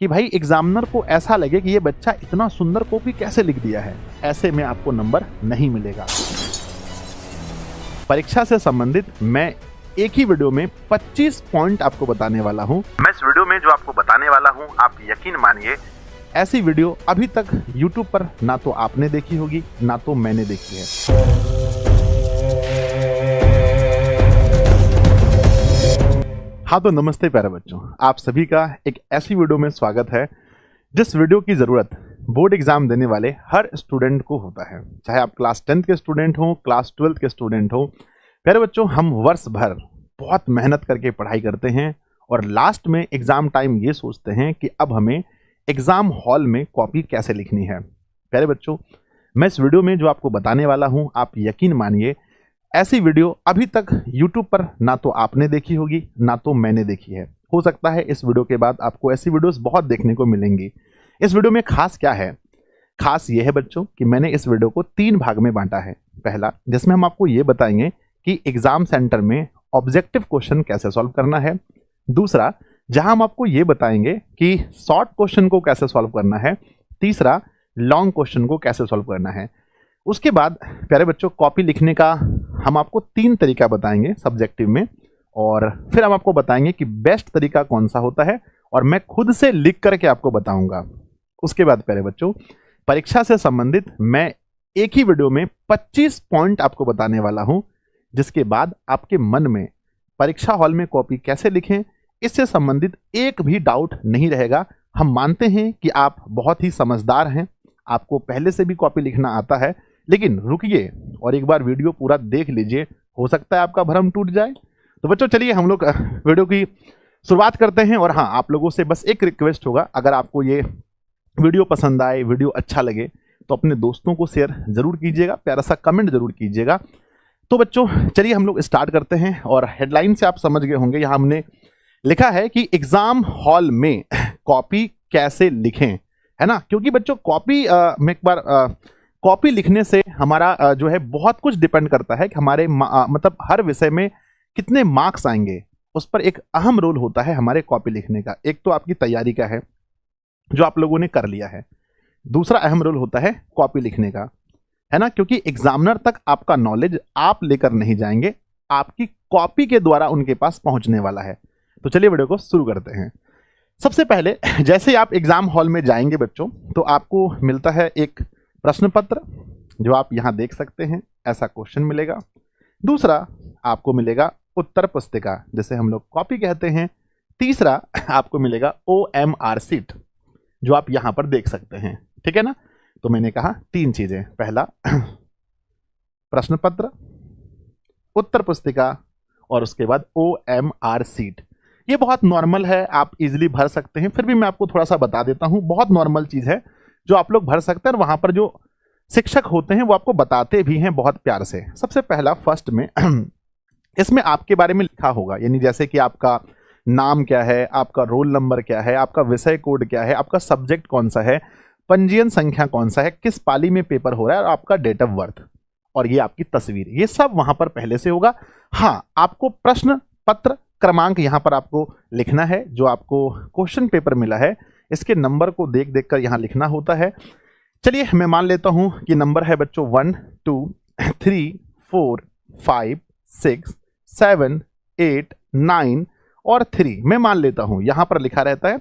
कि भाई एग्जामिनर को ऐसा लगे कि ये बच्चा इतना सुंदर कॉपी कैसे लिख दिया है, ऐसे में आपको नंबर नहीं मिलेगा। परीक्षा से संबंधित मैं एक ही वीडियो में 25 पॉइंट आपको बताने वाला हूं। मैं इस वीडियो में जो आपको बताने वाला हूं, आप यकीन मानिए ऐसी वीडियो अभी तक YouTube पर ना तो आपने देखी होगी ना तो मैंने देखी है। हाँ तो नमस्ते प्यारे बच्चों, आप सभी का एक ऐसी वीडियो में स्वागत है जिस वीडियो की ज़रूरत बोर्ड एग्जाम देने वाले हर स्टूडेंट को होता है। चाहे आप क्लास 10th के स्टूडेंट हो, क्लास 12th के स्टूडेंट हो। प्यारे बच्चों, हम वर्ष भर बहुत मेहनत करके पढ़ाई करते हैं और लास्ट में एग्ज़ाम टाइम ये सोचते हैं कि अब हमें एग्ज़ाम हॉल में कॉपी कैसे लिखनी है। प्यारे बच्चों, मैं इस वीडियो में जो आपको बताने वाला हूँ, आप यकीन मानिए ऐसी वीडियो अभी तक YouTube पर ना तो आपने देखी होगी ना तो मैंने देखी है। हो सकता है इस वीडियो के बाद आपको ऐसी वीडियोस बहुत देखने को मिलेंगी। इस वीडियो में खास क्या है? खास ये है बच्चों कि मैंने इस वीडियो को 3 भाग में बांटा है। पहला, जिसमें हम आपको ये बताएंगे कि एग्जाम सेंटर में ऑब्जेक्टिव क्वेश्चन कैसे सॉल्व करना है। दूसरा, जहां हम आपको ये बताएंगे कि शॉर्ट क्वेश्चन को कैसे सॉल्व करना है। तीसरा, लॉन्ग क्वेश्चन को कैसे सॉल्व करना है। उसके बाद प्यारे बच्चों, कॉपी लिखने का हम आपको 3 तरीका बताएंगे सब्जेक्टिव में, और फिर हम आपको बताएंगे कि बेस्ट तरीका कौन सा होता है, और मैं खुद से लिख करके आपको बताऊंगा। उसके बाद प्यारे बच्चों, परीक्षा से संबंधित मैं एक ही वीडियो में 25 पॉइंट आपको बताने वाला हूं, जिसके बाद आपके मन में परीक्षा हॉल में कॉपी कैसे लिखें इससे संबंधित एक भी डाउट नहीं रहेगा। हम मानते हैं कि आप बहुत ही समझदार हैं, आपको पहले से भी कॉपी लिखना आता है, लेकिन रुकिए और एक बार वीडियो पूरा देख लीजिए, हो सकता है आपका भ्रम टूट जाए। तो बच्चों चलिए हम लोग वीडियो की शुरुआत करते हैं। और हाँ, आप लोगों से बस एक रिक्वेस्ट होगा, अगर आपको ये वीडियो पसंद आए, वीडियो अच्छा लगे, तो अपने दोस्तों को शेयर जरूर कीजिएगा, प्यारा सा कमेंट जरूर कीजिएगा। तो बच्चों चलिए हम लोग स्टार्ट करते हैं। और हेडलाइन से आप समझ गए होंगे, यहाँ हमने लिखा है कि एग्जाम हॉल में कॉपी कैसे लिखें, है ना। क्योंकि बच्चों कॉपी में एक बार कॉपी लिखने से हमारा जो है बहुत कुछ डिपेंड करता है कि हमारे मतलब हर विषय में कितने मार्क्स आएंगे, उस पर एक अहम रोल होता है हमारे कॉपी लिखने का। एक तो आपकी तैयारी का है जो आप लोगों ने कर लिया है, दूसरा अहम रोल होता है कॉपी लिखने का, है ना। क्योंकि एग्जामिनर तक आपका नॉलेज आप लेकर नहीं जाएंगे, आपकी कॉपी के द्वारा उनके पास पहुंचने वाला है। तो चलिए वीडियो को शुरू करते हैं। सबसे पहले जैसे आप एग्जाम हॉल में जाएंगे बच्चों, तो आपको मिलता है एक प्रश्न पत्र, जो आप यहां देख सकते हैं, ऐसा क्वेश्चन मिलेगा। दूसरा, आपको मिलेगा उत्तर पुस्तिका, जिसे हम लोग कॉपी कहते हैं। तीसरा, आपको मिलेगा OMR शीट, जो आप यहां पर देख सकते हैं, ठीक है ना। तो मैंने कहा 3 चीजें, पहला प्रश्न पत्र, उत्तर पुस्तिका, और उसके बाद OMR शीट। ये बहुत नॉर्मल है, आप इजीली भर सकते हैं, फिर भी मैं आपको थोड़ा सा बता देता हूं। बहुत नॉर्मल चीज है जो आप लोग भर सकते हैं, और वहां पर जो शिक्षक होते हैं वो आपको बताते भी हैं बहुत प्यार से। सबसे पहला फर्स्ट में इसमें आपके बारे में लिखा होगा, यानी जैसे कि आपका नाम क्या है, आपका रोल नंबर क्या है, आपका विषय कोड क्या है, आपका सब्जेक्ट कौन सा है, पंजीयन संख्या कौन सा है, किस पाली में पेपर हो रहा है, और आपका डेट ऑफ बर्थ, और ये आपकी तस्वीर, ये सब वहां पर पहले से होगा। हाँ, आपको प्रश्न पत्र क्रमांक यहाँ पर आपको लिखना है, जो आपको क्वेश्चन पेपर मिला है इसके नंबर को देख देख कर यहाँ लिखना होता है। चलिए मैं मान लेता हूं कि नंबर है बच्चों 1 2 3 4 5 6 7 8 9 और 3। मैं मान लेता हूं यहां पर लिखा रहता है,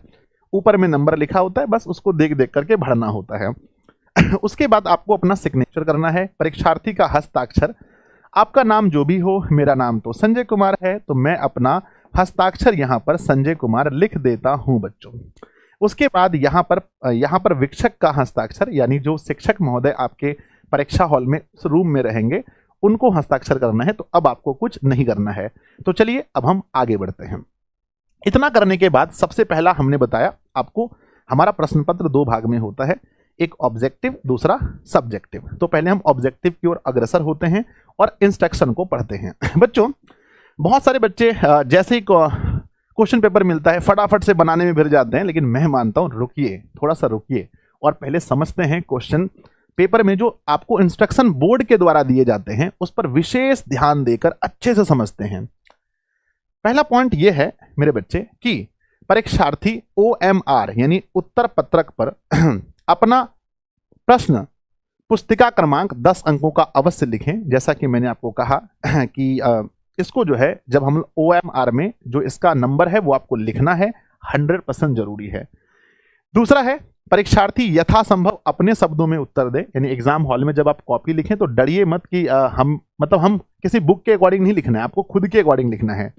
ऊपर में नंबर लिखा होता है, बस उसको देख देख करके भरना होता है। उसके बाद आपको अपना सिग्नेचर करना है, परीक्षार्थी का हस्ताक्षर। आपका नाम जो भी हो, मेरा नाम तो संजय कुमार है, तो मैं अपना हस्ताक्षर यहां पर संजय कुमार लिख देता हूं बच्चों। उसके बाद यहाँ पर शिक्षक का हस्ताक्षर, यानी जो शिक्षक महोदय आपके परीक्षा हॉल में रूम में रहेंगे, उनको हस्ताक्षर करना है। तो अब आपको कुछ नहीं करना है। तो चलिए अब हम आगे बढ़ते हैं। इतना करने के बाद सबसे पहला हमने बताया आपको, हमारा प्रश्न पत्र 2 भाग में होता है, एक ऑब्जेक्टिव, दूसरा सब्जेक्टिव। तो पहले हम ऑब्जेक्टिव की ओर अग्रसर होते हैं और इंस्ट्रक्शन को पढ़ते हैं। बच्चों बहुत सारे बच्चे जैसे ही क्वेश्चन पेपर मिलता है फटाफट से बनाने में भिड़ जाते हैं, लेकिन मैं मानता हूं रुकिए, थोड़ा सा रुकिए और पहले समझते हैं क्वेश्चन पेपर में जो आपको इंस्ट्रक्शन बोर्ड के द्वारा दिए जाते हैं उस पर विशेष ध्यान देकर अच्छे से समझते हैं। पहला पॉइंट यह है मेरे बच्चे कि परीक्षार्थी OMR यानी उत्तर पत्रक पर अपना प्रश्न पुस्तिका क्रमांक 10 अंकों का अवश्य लिखें। जैसा कि मैंने आपको कहा कि इसको जो है जब हम OMR में जो इसका नंबर है वो आपको लिखना है, 100% जरूरी है। दूसरा है परीक्षार्थी यथासंभव अपने शब्दों में उत्तर दे, यानी एग्जाम हॉल में जब आप कॉपी लिखें तो डरिए मत कि हम किसी बुक के अकॉर्डिंग नहीं लिखना है, आपको खुद के अकॉर्डिंग लिखना है।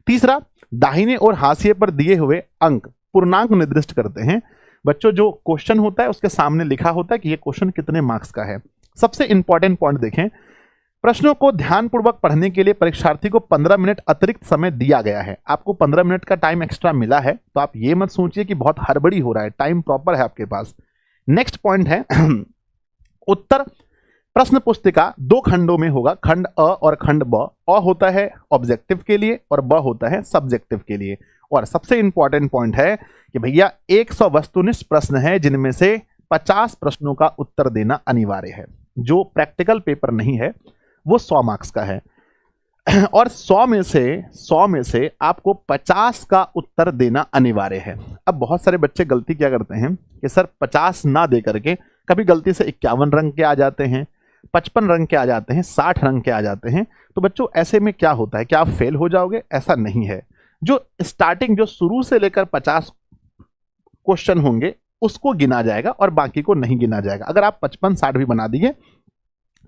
तीसरा, दाहिने और हाशिए पर दिए हुए अंक पूर्णांक निर्दिष्ट करते हैं। बच्चों जो क्वेश्चन होता है उसके सामने लिखा होता है कि ये क्वेश्चन कितने मार्क्स का है। सबसे इंपॉर्टेंट पॉइंट देखें, प्रश्नों को ध्यानपूर्वक पढ़ने के लिए परीक्षार्थी को 15 मिनट अतिरिक्त समय दिया गया है। आपको 15 मिनट का टाइम एक्स्ट्रा मिला है, तो आप ये मत सोचिए कि बहुत हड़बड़ी हो रहा है, टाइम प्रॉपर है आपके पास। नेक्स्ट पॉइंट है उत्तर प्रश्न पुस्तिका 2 खंडों में होगा, खंड अ और खंड ब। अ होता है ऑब्जेक्टिव के लिए और ब होता है सब्जेक्टिव के लिए। और सबसे इंपॉर्टेंट पॉइंट है कि भैया 100 वस्तुनिष्ठ प्रश्न है जिनमें से 50 प्रश्नों का उत्तर देना अनिवार्य है। जो प्रैक्टिकल पेपर नहीं है वो 100 मार्क्स का है और 100 में से आपको 50 का उत्तर देना अनिवार्य है। अब बहुत सारे बच्चे गलती क्या करते हैं कि सर 50 ना दे करके कभी गलती से 51 रंग के आ जाते हैं, 55 रंग के आ जाते हैं, 60 रंग के आ जाते हैं। तो बच्चों ऐसे में क्या होता है, क्या आप फेल हो जाओगे? ऐसा नहीं है। जो स्टार्टिंग जो शुरू से लेकर 50 क्वेश्चन होंगे उसको गिना जाएगा और बाकी को नहीं गिना जाएगा। अगर आप 55-60 भी बना दिए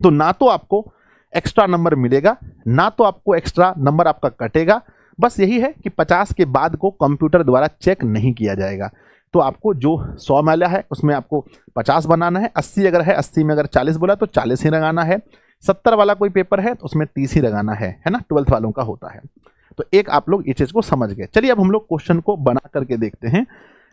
तो ना तो आपको एक्स्ट्रा नंबर मिलेगा, ना तो आपको एक्स्ट्रा नंबर आपका कटेगा। बस यही है कि 50 के बाद को कंप्यूटर द्वारा चेक नहीं किया जाएगा। तो आपको जो 100 मिला है उसमें आपको 50 बनाना है। 80 अगर है, 80 में अगर 40 बोला तो 40 ही लगाना है। 70 वाला कोई पेपर है तो उसमें 30 ही लगाना है ना, 12th वालों का होता है। तो एक आप लोग इस चीज को समझ गए। चलिए अब हम लोग क्वेश्चन को बना करके देखते हैं।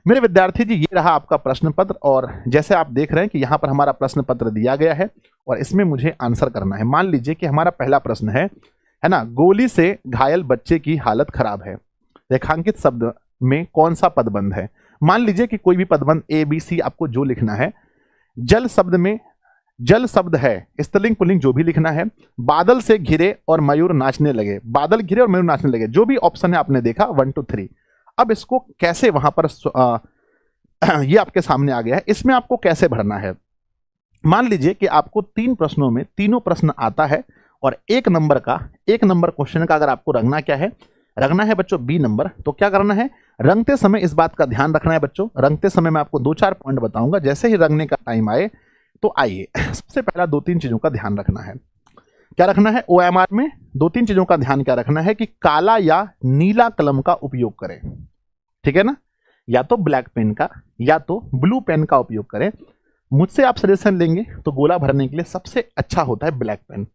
मेरे विद्यार्थी जी, ये रहा आपका प्रश्न पत्र और जैसे आप देख रहे हैं कि यहाँ पर हमारा प्रश्न पत्र दिया गया है और इसमें मुझे आंसर करना है। मान लीजिए कि हमारा पहला प्रश्न है ना, गोली से घायल बच्चे की हालत खराब है, रेखांकित शब्द में कौन सा पदबंध है? मान लीजिए कि कोई भी पदबंध ABC आपको जो लिखना है। जल शब्द में जल शब्द है, स्त्रीलिंग पुल्लिंग जो भी लिखना है। बादल से घिरे और मयूर नाचने लगे, बादल घिरे और मयूर नाचने लगे, जो भी ऑप्शन है आपने देखा 1 2 3। अब इसको कैसे वहां पर ये आपके सामने आ गया है, इसमें आपको कैसे भरना है? मान लीजिए कि आपको 3 प्रश्नों में तीनों प्रश्न आता है और 1 नंबर क्वेश्चन का अगर आपको रंगना क्या है, रंगना है बच्चों B नंबर। तो क्या करना है, रंगते समय इस बात का ध्यान रखना है बच्चों। रंगते समय मैं आपको 2-4 पॉइंट बताऊंगा, जैसे ही रंगने का टाइम आए तो आइए सबसे पहला 2-3 चीजों का ध्यान रखना है। क्या रखना है? OMR में 2-3 चीजों का ध्यान क्या रखना है कि काला या नीला कलम का उपयोग करें, ठीक है ना, या तो ब्लैक पेन का या तो ब्लू पेन का उपयोग करें। मुझसे आप सजेशन लेंगे तो गोला भरने के लिए सबसे अच्छा होता है ब्लैक पेन।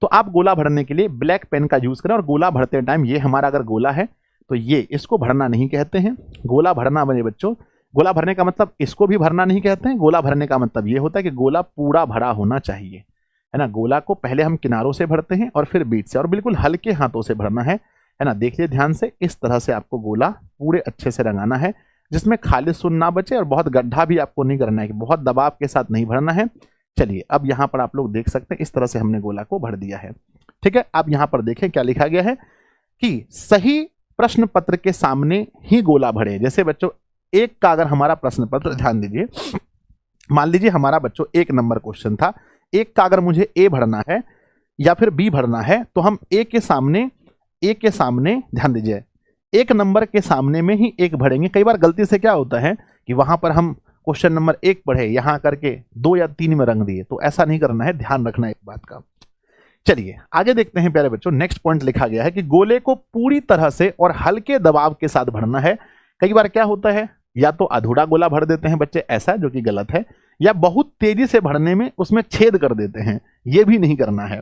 तो आप गोला भरने के लिए ब्लैक पेन का यूज करें और गोला भरते टाइम ये हमारा अगर गोला है तो ये इसको भरना नहीं कहते हैं। गोला भरना बने बच्चों, गोला भरने का मतलब इसको भी भरना नहीं कहते हैं। गोला भरने का मतलब ये होता है कि गोला पूरा भरा होना चाहिए, है ना। गोला को पहले हम किनारों से भरते हैं और फिर बीच से, और बिल्कुल हल्के हाथों से भरना है ना। देखिए ध्यान से, इस तरह से आपको गोला पूरे अच्छे से रंगाना है जिसमें खाली सुन ना बचे और बहुत गड्ढा भी आपको नहीं करना है कि बहुत दबाव के साथ नहीं भरना है। चलिए अब यहाँ पर आप लोग देख सकते हैं इस तरह से हमने गोला को भर दिया है, ठीक है। अब यहाँ पर देखें क्या लिखा गया है कि सही प्रश्न पत्र के सामने ही गोला भरे। जैसे बच्चों 1 का अगर हमारा प्रश्न पत्र, ध्यान दीजिए, मान लीजिए हमारा बच्चों 1 नंबर क्वेश्चन था। 1 का अगर मुझे A भरना है या फिर B भरना है तो हम A के सामने ध्यान दीजिए 1 नंबर के सामने में ही 1 भरेंगे। कई बार गलती से क्या होता है कि वहां पर हम क्वेश्चन नंबर 1 पढ़े, यहां करके 2 या 3 में रंग दिए, तो ऐसा नहीं करना है, ध्यान रखना है इस बात का। चलिए आगे देखते हैं प्यारे बच्चों। नेक्स्ट पॉइंट लिखा गया है कि गोले को पूरी तरह से और हल्के दबाव के साथ भरना है। कई बार क्या होता है, या तो अधूरा गोला भर देते हैं बच्चे, ऐसा जो कि गलत है, या बहुत तेजी से भरने में उसमें छेद कर देते हैं, ये भी नहीं करना है।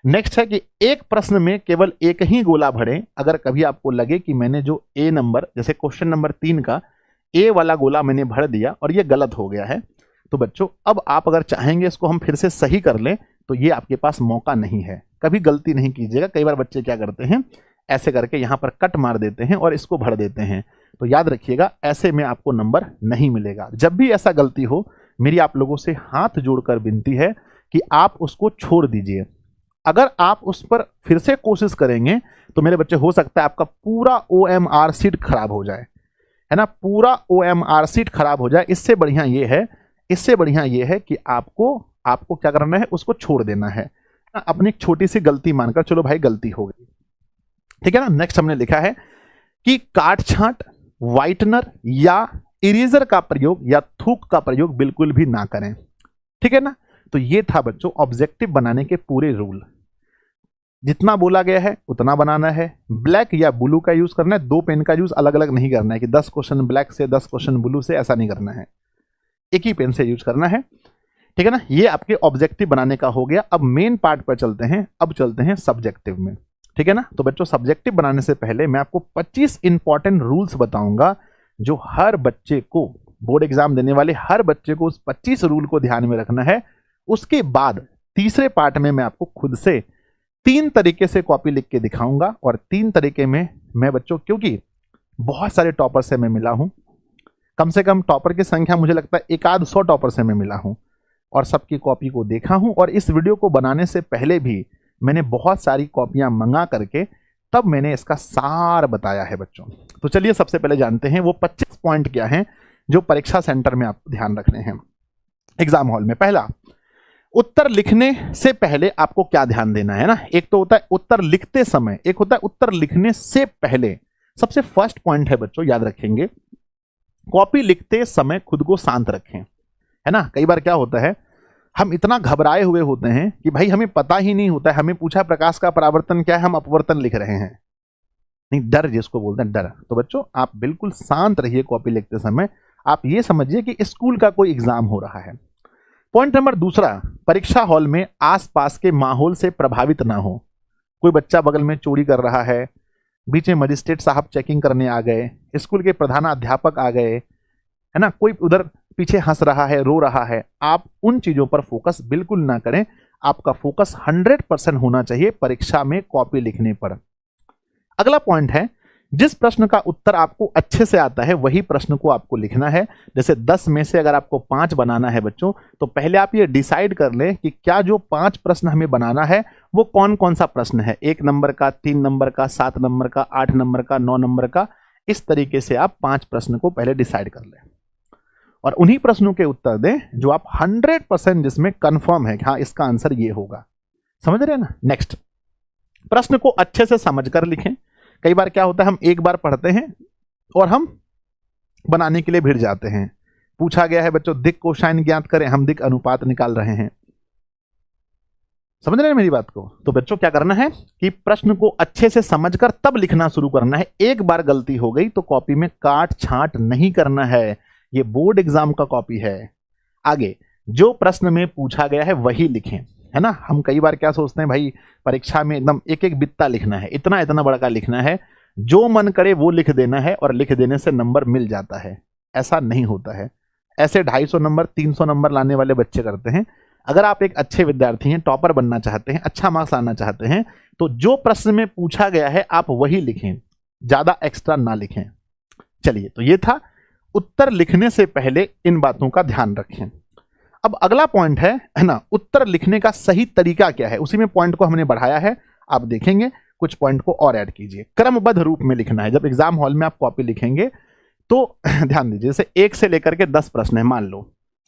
नेक्स्ट है कि एक प्रश्न में केवल 1 ही गोला भरें। अगर कभी आपको लगे कि मैंने जो A नंबर, जैसे क्वेश्चन नंबर 3 का A वाला गोला मैंने भर दिया और ये गलत हो गया है, तो बच्चों अब आप अगर चाहेंगे इसको हम फिर से सही कर लें तो ये आपके पास मौका नहीं है। कभी गलती नहीं कीजिएगा। कई बार बच्चे क्या करते हैं, ऐसे करके यहाँ पर कट मार देते हैं और इसको भर देते हैं। तो याद रखिएगा, ऐसे में आपको नंबर नहीं मिलेगा। जब भी ऐसा गलती हो, मेरी आप लोगों से हाथ जोड़कर विनती है कि आप उसको छोड़ दीजिए। अगर आप उस पर फिर से कोशिश करेंगे तो मेरे बच्चे हो सकता है आपका पूरा OMR शीट खराब हो जाए। है ना, पूरा OMR शीट खराब हो जाए, इससे बढ़िया ये है कि आपको क्या करना है, उसको छोड़ देना है, अपनी एक छोटी सी गलती मानकर, चलो भाई गलती हो गई, ठीक है ना। नेक्स्ट हमने लिखा है कि काट छांट, व्हाइटनर या इरेजर का प्रयोग या थूक का प्रयोग बिल्कुल भी ना करें, ठीक है ना। तो ये था बच्चों ऑब्जेक्टिव बनाने के पूरे रूल। जितना बोला गया है उतना बनाना है। ब्लैक या ब्लू का यूज करना है, 2 पेन का यूज अलग अलग नहीं करना है कि 10 क्वेश्चन ब्लैक से 10 क्वेश्चन ब्लू से, ऐसा नहीं करना है, एक ही पेन से यूज करना है, ठीक है ना। ये आपके ऑब्जेक्टिव बनाने का हो गया। अब मेन पार्ट पर चलते हैं, अब चलते हैं सब्जेक्टिव में, ठीक है ना। तो बच्चों सब्जेक्टिव बनाने से पहले मैं आपको 25 इंपॉर्टेंट रूल्स बताऊंगा जो हर बच्चे को, बोर्ड एग्जाम देने वाले हर बच्चे को उस 25 रूल को ध्यान में रखना है। उसके बाद तीसरे पार्ट में मैं आपको खुद से 3 तरीके से कॉपी लिख के दिखाऊंगा, और 3 तरीके में मैं बच्चों, क्योंकि बहुत सारे टॉपर से मैं मिला हूं, कम से कम टॉपर की संख्या मुझे लगता है 100 टॉपर से मैं मिला हूं, और सबकी कॉपी को देखा हूं, और इस वीडियो को बनाने से पहले भी मैंने बहुत सारी कॉपियां मंगा करके तब मैंने इसका सार बताया है बच्चों। तो चलिए सबसे पहले जानते हैं वो 25 पॉइंट क्या हैं जो परीक्षा सेंटर में आप ध्यान रखने हैं एग्जाम हॉल में। पहला, उत्तर लिखने से पहले आपको क्या ध्यान देना है ना। एक तो होता है उत्तर लिखते समय, एक होता है उत्तर लिखने से पहले। सबसे फर्स्ट पॉइंट है बच्चों, याद रखेंगे, कॉपी लिखते समय खुद को शांत रखें, है ना। कई बार क्या होता है, हम इतना घबराए हुए होते हैं कि भाई हमें पता ही नहीं होता है, हमें पूछा प्रकाश का परावर्तन क्या है, हम अपवर्तन लिख रहे हैं, नहीं, डर जिसको बोलते हैं, डर। तो बच्चों आप बिल्कुल शांत रहिए कॉपी लिखते समय। आप ये समझिए कि स्कूल का कोई एग्जाम हो रहा है। पॉइंट नंबर दूसरा, परीक्षा हॉल में आसपास के माहौल से प्रभावित ना हो। कोई बच्चा बगल में चोरी कर रहा है, बीच में मजिस्ट्रेट साहब चेकिंग करने आ गए, स्कूल के प्रधानाध्यापक आ गए, है ना, कोई उधर पीछे हंस रहा है, रो रहा है, आप उन चीजों पर फोकस बिल्कुल ना करें। आपका फोकस 100% होना चाहिए परीक्षा में कॉपी लिखने पर। अगला पॉइंट है, जिस प्रश्न का उत्तर आपको अच्छे से आता है वही प्रश्न को आपको लिखना है। जैसे 10 में से अगर आपको 5 बनाना है बच्चों, तो पहले आप ये डिसाइड कर लें कि क्या जो 5 प्रश्न हमें बनाना है वो कौन कौन सा प्रश्न है, 1 नंबर का, 3 नंबर का, 7 नंबर का, 8 नंबर का, 9 नंबर का। इस तरीके से आप 5 प्रश्न को पहले डिसाइड कर लें और उन्हीं प्रश्नों के उत्तर दें जो आप 100% जिसमें कंफर्म है कि हाँ इसका आंसर ये होगा। समझ रहे हैं ना। नेक्स्ट, प्रश्न को अच्छे से समझकर लिखें। कई बार क्या होता है, हम एक बार पढ़ते हैं और हम बनाने के लिए भिड़ जाते हैं। पूछा गया है बच्चों दिक् कोसाइन ज्ञात करें, हम दिक् अनुपात निकाल रहे हैं। समझ रहे हैं मेरी बात को। तो बच्चों क्या करना है कि प्रश्न को अच्छे से समझकर तब लिखना शुरू करना है। एक बार गलती हो गई तो कॉपी में काट छांट नहीं करना है। ये बोर्ड एग्जाम का कॉपी है। आगे, जो प्रश्न में पूछा गया है वही लिखें, है ना। हम कई बार क्या सोचते हैं, भाई परीक्षा में एकदम एक एक बित्ता लिखना है, इतना इतना बड़ा का लिखना है, जो मन करे वो लिख देना है और लिख देने से नंबर मिल जाता है। ऐसा नहीं होता है। ऐसे 250 नंबर 300 नंबर लाने वाले बच्चे करते हैं। अगर आप एक अच्छे विद्यार्थी हैं, टॉपर बनना चाहते हैं, अच्छा मार्क्स लाना चाहते हैं, तो जो प्रश्न में पूछा गया है आप वही लिखें, ज्यादा एक्स्ट्रा ना लिखें। चलिए, तो ये था उत्तर लिखने से पहले इन बातों का ध्यान रखें। अब अगला पॉइंट है ना, उत्तर लिखने का सही तरीका क्या है। उसी में पॉइंट को हमने बढ़ाया है, आप देखेंगे कुछ पॉइंट को और ऐड कीजिए। क्रमबद्ध रूप में लिखना है। जब एग्जाम हॉल में आप कॉपी लिखेंगे तो ध्यान दीजिए, जैसे 1 से लेकर के 10 प्रश्न है, मान लो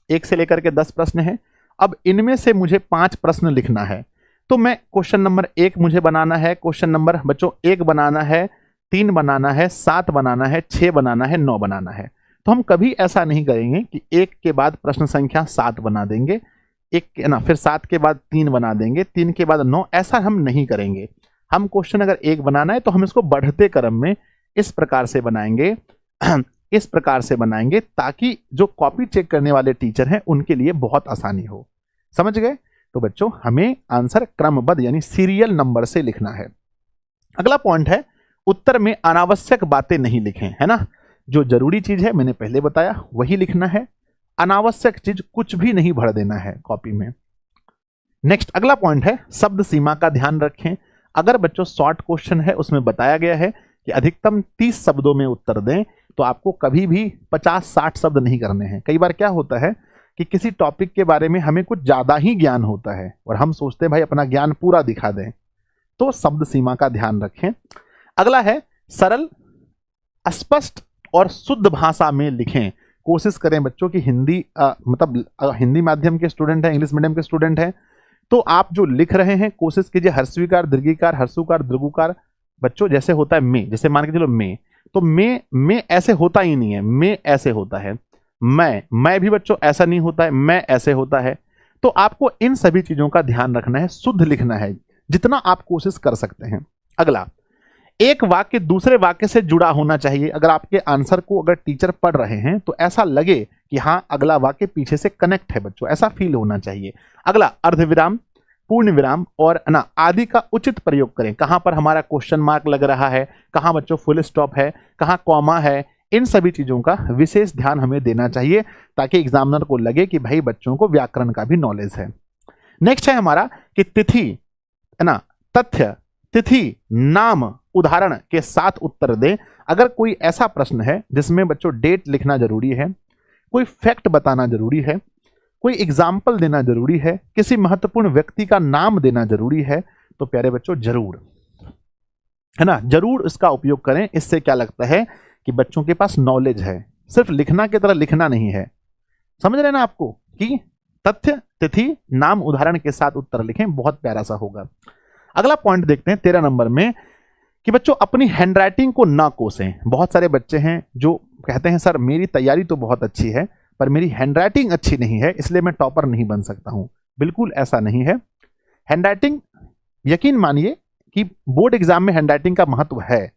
1 से लेकर के 10 प्रश्न है। अब इनमें से मुझे 5 प्रश्न लिखना है, तो मैं क्वेश्चन नंबर 1 मुझे बनाना है, क्वेश्चन नंबर बच्चों 1 बनाना है, 3 बनाना है, 7 बनाना है, 6 बनाना है, 9 बनाना है। तो हम कभी ऐसा नहीं करेंगे कि 1 के बाद प्रश्न संख्या 7 बना देंगे, 1 ना, फिर 7 के बाद 3 बना देंगे, 3 के बाद 9, ऐसा हम नहीं करेंगे। हम क्वेश्चन अगर 1 बनाना है तो हम इसको बढ़ते क्रम में इस प्रकार से बनाएंगे इस प्रकार से बनाएंगे ताकि जो कॉपी चेक करने वाले टीचर हैं उनके लिए बहुत आसानी हो। समझ गए। तो बच्चों हमें आंसर क्रमबद्ध यानी सीरियल नंबर से लिखना है। अगला पॉइंट है, उत्तर में अनावश्यक बातें नहीं लिखें, है ना। जो जरूरी चीज है मैंने पहले बताया वही लिखना है, अनावश्यक चीज कुछ भी नहीं भर देना है कॉपी में। नेक्स्ट, अगला पॉइंट है, शब्द सीमा का ध्यान रखें। अगर बच्चों शॉर्ट क्वेश्चन है उसमें बताया गया है कि अधिकतम 30 शब्दों में उत्तर दें, तो आपको कभी भी 50-60 शब्द नहीं करने हैं। कई बार क्या होता है कि किसी टॉपिक के बारे में हमें कुछ ज्यादा ही ज्ञान होता है और हम सोचते हैं भाई अपना ज्ञान पूरा दिखा दें, तो शब्द सीमा का ध्यान रखें। अगला है, सरल, स्पष्ट और शुद्ध भाषा में लिखें। कोशिश करें बच्चों की हिंदी मतलब हिंदी माध्यम के स्टूडेंट हैं, इंग्लिश मीडियम के स्टूडेंट हैं, तो आप जो लिख रहे हैं कोशिश कीजिए हर्षवीकार, दीर्घिकार, हर्षुकार, दीर्घुकार। बच्चों जैसे होता है मैं, जैसे मान के चलो मैं, तो मैं ऐसे होता ही नहीं है, मैं ऐसे होता है। मैं भी बच्चों ऐसा नहीं होता है, मैं ऐसे होता है। तो आपको इन सभी चीजों का ध्यान रखना है, शुद्ध लिखना है जितना आप कोशिश कर सकते हैं। अगला, एक वाक्य दूसरे वाक्य से जुड़ा होना चाहिए। अगर आपके आंसर को अगर टीचर पढ़ रहे हैं तो ऐसा लगे कि हाँ अगला वाक्य पीछे से कनेक्ट है बच्चों, ऐसा फील होना चाहिए। अगला, अर्धविराम, पूर्ण विराम और ना आदि का उचित प्रयोग करें। कहां पर हमारा क्वेश्चन मार्क लग रहा है, कहां बच्चों फुल स्टॉप है, कहां कॉमा है, इन सभी चीजों का विशेष ध्यान हमें देना चाहिए ताकि एग्जामिनर को लगे कि भाई बच्चों को व्याकरण का भी नॉलेज है। नेक्स्ट है हमारा कि तिथि, है ना, तथ्य, तिथि, नाम, उदाहरण के साथ उत्तर दें। अगर कोई ऐसा प्रश्न है जिसमें बच्चों डेट लिखना जरूरी है, कोई फैक्ट बताना जरूरी है, कोई एग्जाम्पल देना जरूरी है, किसी महत्वपूर्ण व्यक्ति का नाम देना जरूरी है, तो प्यारे बच्चों जरूर, है ना, जरूर इसका उपयोग करें। इससे क्या लगता है कि बच्चों के पास नॉलेज है, सिर्फ लिखना की तरह लिखना नहीं है। समझ रहे ना आपको कि तथ्य, तिथि, नाम, उदाहरण के साथ उत्तर लिखें, बहुत प्यारा सा होगा। अगला पॉइंट देखते हैं 13 नंबर में कि बच्चों अपनी हैंडराइटिंग को ना कोसें। बहुत सारे बच्चे हैं जो कहते हैं सर मेरी तैयारी तो बहुत अच्छी है पर मेरी हैंडराइटिंग अच्छी नहीं है इसलिए मैं टॉपर नहीं बन सकता हूं। बिल्कुल ऐसा नहीं है। हैंडराइटिंग, यकीन मानिए कि बोर्ड एग्जाम में हैंडराइटिंग का महत्व है,